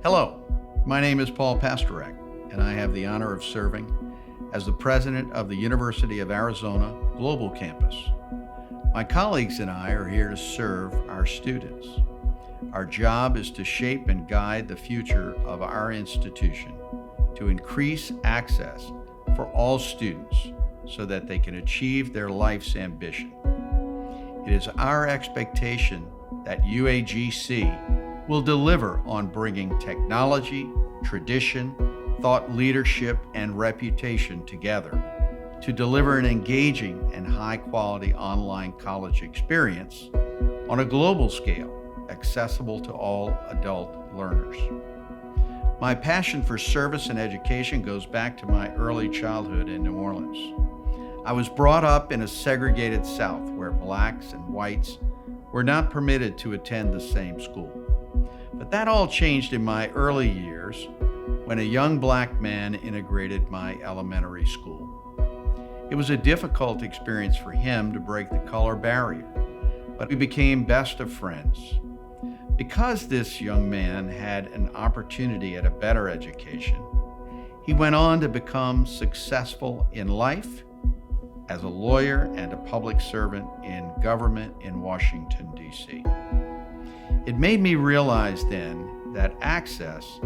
Hello, my name is Paul Pastorek, and I have the honor of serving as the president of the University of Arizona Global Campus. My colleagues and I are here to serve our students. Our job is to shape and guide the future of our institution to increase access for all students so that they can achieve their life's ambition. It is our expectation that UAGC will deliver on bringing technology, tradition, thought leadership, and reputation together to deliver an engaging and high-quality online college experience on a global scale, accessible to all adult learners. My passion for service and education goes back to my early childhood in New Orleans. I was brought up in a segregated South where blacks and whites were not permitted to attend the same school. But that all changed in my early years when a young black man integrated my elementary school. It was a difficult experience for him to break the color barrier, but we became best of friends. Because this young man had an opportunity at a better education, he went on to become successful in life as a lawyer and a public servant in government in Washington, D.C. It made me realize then that access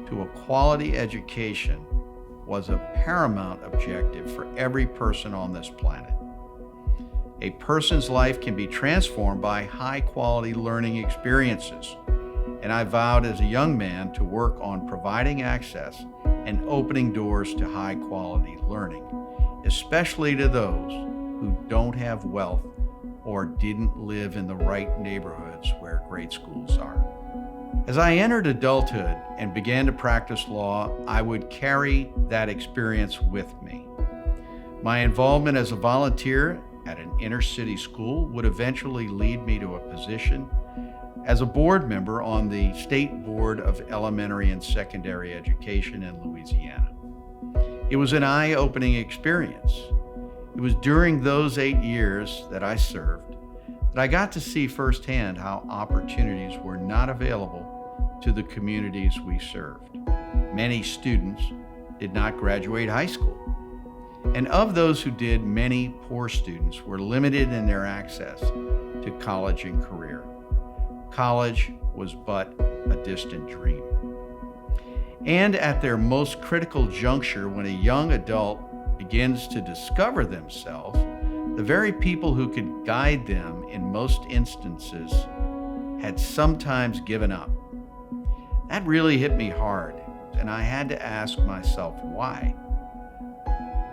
to a quality education was a paramount objective for every person on this planet. A person's life can be transformed by high-quality learning experiences, and I vowed as a young man to work on providing access and opening doors to high-quality learning, especially to those who don't have wealth or didn't live in the right neighborhoods where great schools are. As I entered adulthood and began to practice law, I would carry that experience with me. My involvement as a volunteer at an inner-city school would eventually lead me to a position as a board member on the State Board of Elementary and Secondary Education in Louisiana. It was an eye-opening experience. It was during those 8 years that I served that I got to see firsthand how opportunities were not available to the communities we served. Many students did not graduate high school. And of those who did, many poor students were limited in their access to college and career. College was but a distant dream. And at their most critical juncture, when a young adult begins to discover themselves, the very people who could guide them in most instances had sometimes given up. That really hit me hard, and I had to ask myself why.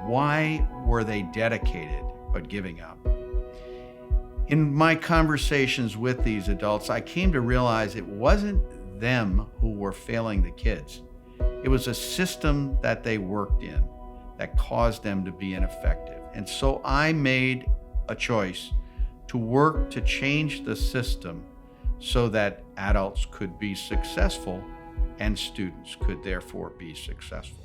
Why were they dedicated but giving up? In my conversations with these adults, I came to realize it wasn't them who were failing the kids. It was a system that they worked in that caused them to be ineffective. And so I made a choice to work to change the system so that adults could be successful and students could therefore be successful.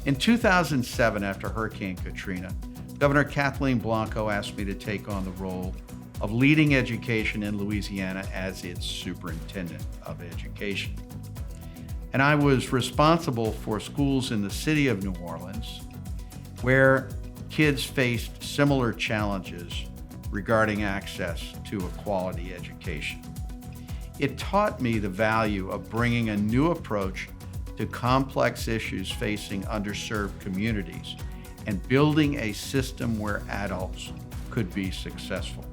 In 2007, after Hurricane Katrina, Governor Kathleen Blanco asked me to take on the role of leading education in Louisiana as its superintendent of education. And I was responsible for schools in the city of New Orleans where kids faced similar challenges regarding access to a quality education. It taught me the value of bringing a new approach to complex issues facing underserved communities and building a system where adults could be successful.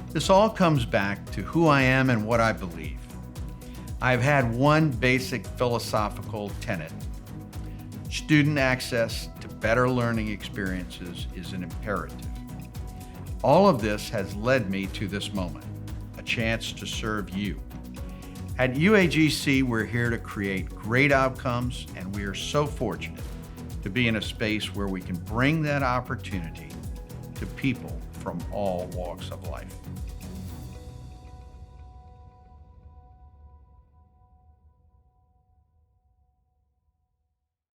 This all comes back to who I am and what I believe. I've had one basic philosophical tenet. Student access to better learning experiences is an imperative. All of this has led me to this moment, a chance to serve you. At UAGC, we're here to create great outcomes, and we are so fortunate to be in a space where we can bring that opportunity to people from all walks of life.